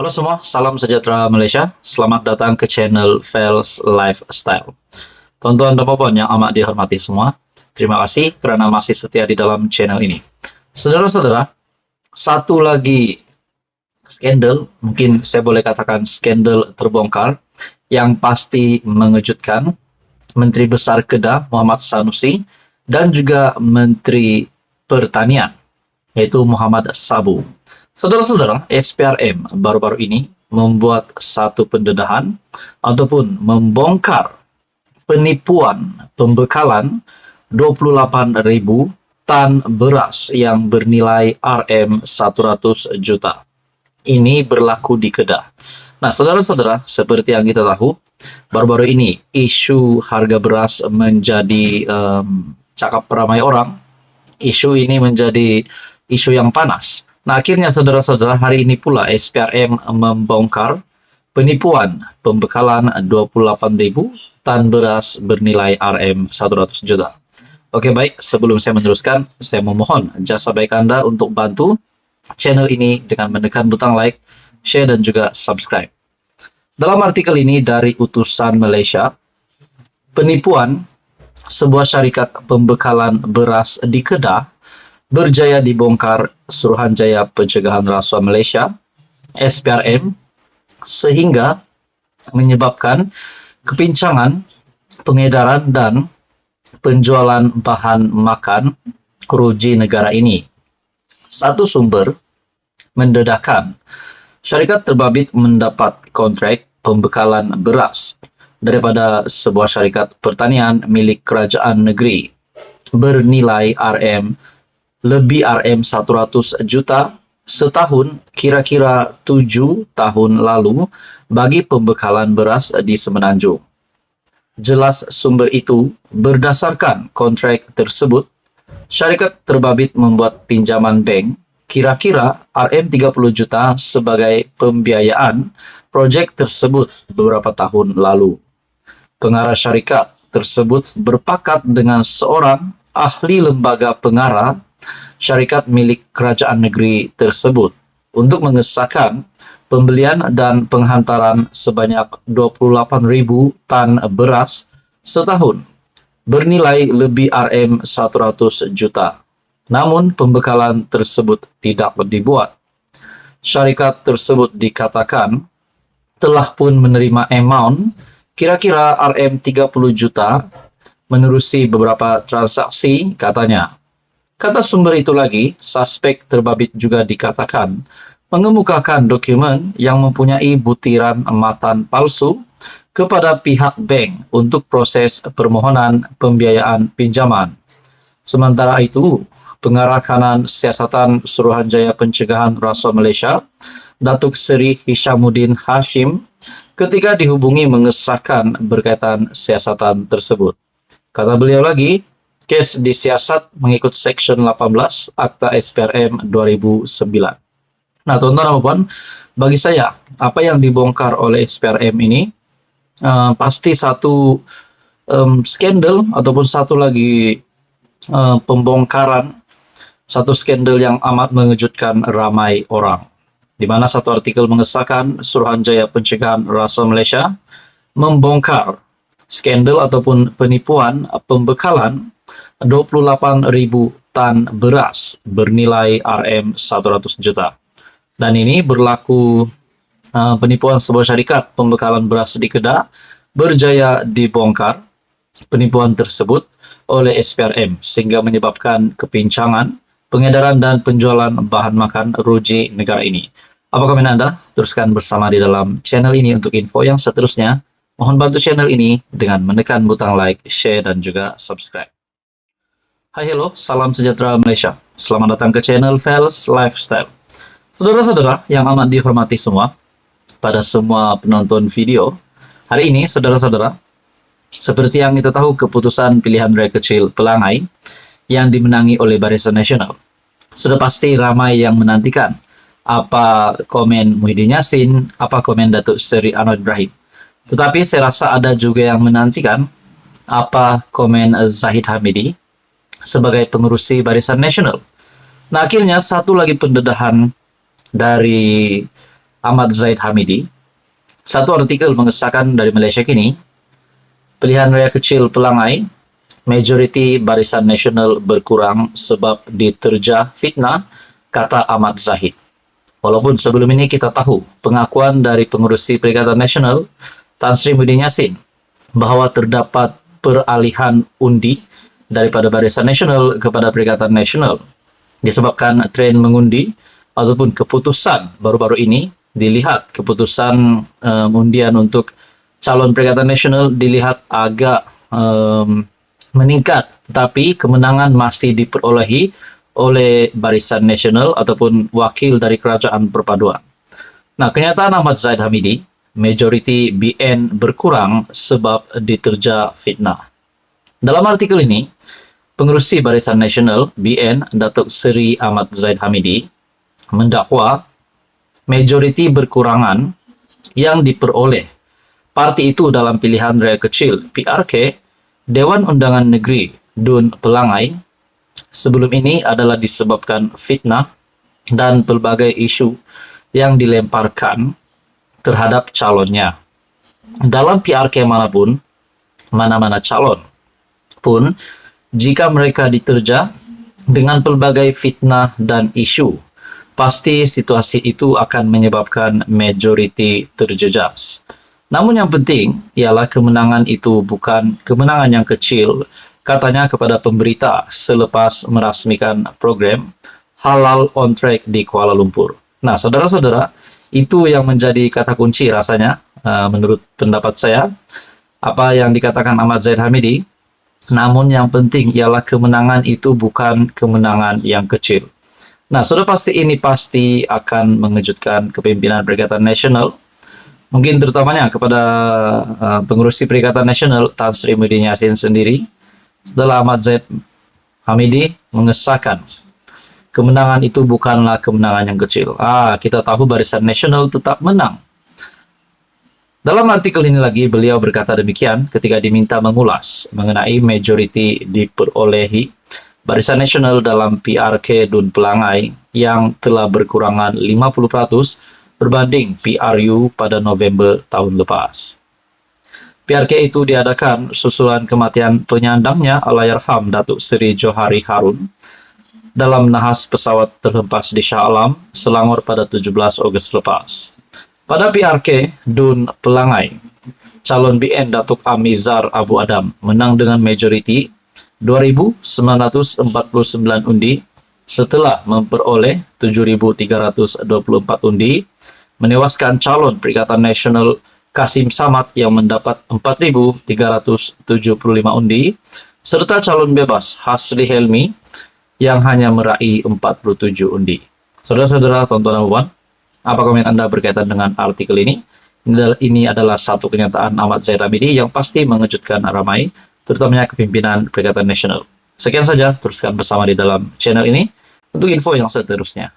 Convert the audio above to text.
Halo semua, salam sejahtera Malaysia. Selamat datang ke channel Fels Lifestyle. Tuan-tuan dan puan yang amat dihormati semua, terima kasih kerana masih setia di dalam channel ini. Saudara-saudara, satu lagi skandal, mungkin saya boleh katakan skandal terbongkar, yang pasti mengejutkan Menteri Besar Kedah Muhammad Sanusi dan juga Menteri Pertanian, yaitu Muhammad Sabu. Saudara-saudara, SPRM baru-baru ini membuat satu pendedahan ataupun membongkar penipuan pembekalan 28,000 tan beras yang bernilai RM100 juta. Ini berlaku di Kedah. Nah, saudara-saudara, seperti yang kita tahu, baru-baru ini isu harga beras menjadi cakap ramai orang. Isu ini menjadi isu yang panas. Nah, akhirnya saudara-saudara, hari ini pula SPRM membongkar penipuan pembekalan 28,000 tan beras bernilai RM100 juta. Oke, baik. Sebelum saya meneruskan, saya memohon jasa baik Anda untuk bantu channel ini dengan menekan butang like, share, dan juga subscribe. Dalam artikel ini dari Utusan Malaysia, penipuan sebuah syarikat pembekalan beras di Kedah berjaya dibongkar Suruhanjaya Pencegahan Rasuah Malaysia (SPRM) sehingga menyebabkan kepincangan pengedaran dan penjualan bahan makan ruji negara ini. Satu sumber mendedahkan syarikat terbabit mendapat kontrak pembekalan beras daripada sebuah syarikat pertanian milik kerajaan negeri bernilai lebih RM100 juta setahun, kira-kira 7 tahun lalu, bagi pembekalan beras di Semenanjung. Jelas sumber itu, berdasarkan kontrak tersebut, syarikat terbabit membuat pinjaman bank kira-kira RM30 juta sebagai pembiayaan projek tersebut beberapa tahun lalu. Pengarah syarikat tersebut berpakat dengan seorang ahli lembaga pengarah syarikat milik kerajaan negeri tersebut untuk mengesahkan pembelian dan penghantaran sebanyak 28,000 tan beras setahun bernilai lebih RM100 juta. Namun pembekalan tersebut tidak dibuat. Syarikat tersebut dikatakan telah pun menerima amount kira-kira RM30 juta menerusi beberapa transaksi, katanya. Kata sumber itu lagi, suspek terbabit juga dikatakan mengemukakan dokumen yang mempunyai butiran amatan palsu kepada pihak bank untuk proses permohonan pembiayaan pinjaman. Sementara itu, Pengarah Kanan Siasatan Suruhanjaya Pencegahan Rasuah Malaysia, Datuk Seri Hishamuddin Hashim, ketika dihubungi mengesahkan berkaitan siasatan tersebut. Kata beliau lagi, kes disiasat mengikut Seksyen 18 Akta SPRM 2009. Nah, tuan-tuan dan puan, bagi saya, apa yang dibongkar oleh SPRM ini pasti satu skandal ataupun satu lagi pembongkaran, satu skandal yang amat mengejutkan ramai orang. Di mana satu artikel mengesahkan Suruhanjaya Pencegahan Rasuah Malaysia membongkar skandal ataupun penipuan pembekalan 28,000 tan beras bernilai RM100 juta. Dan ini berlaku penipuan sebuah syarikat pembekalan beras di Kedah berjaya dibongkar penipuan tersebut oleh SPRM sehingga menyebabkan kepincangan, pengedaran dan penjualan bahan makan ruji negara ini. Apa komen Anda? Teruskan bersama di dalam channel ini untuk info yang seterusnya. Mohon bantu channel ini dengan menekan butang like, share, dan juga subscribe. Hai, hello, salam sejahtera Malaysia. Selamat datang ke channel Fels Lifestyle. Saudara-saudara yang amat dihormati semua, pada semua penonton video, hari ini saudara-saudara, seperti yang kita tahu, keputusan pilihan raya kecil Pelangai yang dimenangi oleh Barisan Nasional, sudah pasti ramai yang menantikan apa komen Muhyiddin Yassin, apa komen Datuk Seri Anwar Ibrahim. Tetapi saya rasa ada juga yang menantikan apa komen Zahid Hamidi sebagai pengerusi Barisan Nasional. Nah, akhirnya satu lagi pendedahan dari Ahmad Zaid Hamidi. Satu artikel mengesahkan dari Malaysia kini, pilihan raya kecil Pelangai, majoriti Barisan Nasional berkurang sebab diterjah fitnah, kata Ahmad Zahid. Walaupun sebelum ini kita tahu pengakuan dari pengurusi Perikatan Nasional, Tan Sri Muhyiddin Yassin, bahwa terdapat peralihan undi daripada Barisan Nasional kepada Perikatan Nasional disebabkan tren mengundi ataupun keputusan baru-baru ini dilihat keputusan undian untuk calon Perikatan Nasional dilihat agak meningkat, tetapi kemenangan masih diperolehi oleh Barisan Nasional ataupun wakil dari Kerajaan Perpaduan. Nah, kenyataan Ahmad Zaid Hamidi, majoriti BN berkurang sebab diterja fitnah. Dalam artikel ini, pengerusi Barisan Nasional BN Datuk Seri Ahmad Zaid Hamidi mendakwa majoriti berkurangan yang diperoleh parti itu dalam pilihan raya kecil PRK Dewan Undangan Negeri Dun Pelangai sebelum ini adalah disebabkan fitnah dan pelbagai isu yang dilemparkan terhadap calonnya. Dalam PRK manapun, mana-mana calon pun, jika mereka diterja dengan pelbagai fitnah dan isu, pasti situasi itu akan menyebabkan majoriti terjejas. Namun yang penting ialah kemenangan itu bukan kemenangan yang kecil, katanya kepada pemberita selepas merasmikan program Halal on Track di Kuala Lumpur. Nah, saudara-saudara, itu yang menjadi kata kunci rasanya, menurut pendapat saya, apa yang dikatakan Ahmad Zaid Hamidi. Namun yang penting ialah kemenangan itu bukan kemenangan yang kecil. Nah, sudah pasti ini pasti akan mengejutkan kepimpinan Perikatan Nasional. Mungkin terutamanya kepada pengurusi Perikatan Nasional Tan Sri Muhyiddin Yassin sendiri. Setelah Ahmad Zaid Hamidi mengesahkan kemenangan itu bukanlah kemenangan yang kecil. Kita tahu Barisan Nasional tetap menang. Dalam artikel ini lagi, beliau berkata demikian ketika diminta mengulas mengenai majoriti diperolehi Barisan Nasional dalam PRK Dun Pelangai yang telah berkurangan 50% berbanding PRU pada November tahun lepas. PRK itu diadakan susulan kematian penyandangnya Allahyarham Datuk Seri Johari Harun dalam nahas pesawat terhempas di Shah Alam, Selangor pada 17 Ogos lepas. Pada PRK Dun Pelangai, calon BN Datuk Amizar Abu Adam menang dengan majoriti 2.949 undi setelah memperoleh 7.324 undi, menewaskan calon Perikatan Nasional Kasim Samad yang mendapat 4.375 undi, serta calon bebas Hasri Helmi yang hanya meraih 47 undi. Saudara-saudara, tonton abuan, apa komen Anda berkaitan dengan artikel ini? Ini adalah satu kenyataan Ahmad Zaid Hamidi yang pasti mengejutkan ramai, terutamanya kepimpinan Perikatan Nasional. Sekian saja, teruskan bersama di dalam channel ini untuk info yang seterusnya.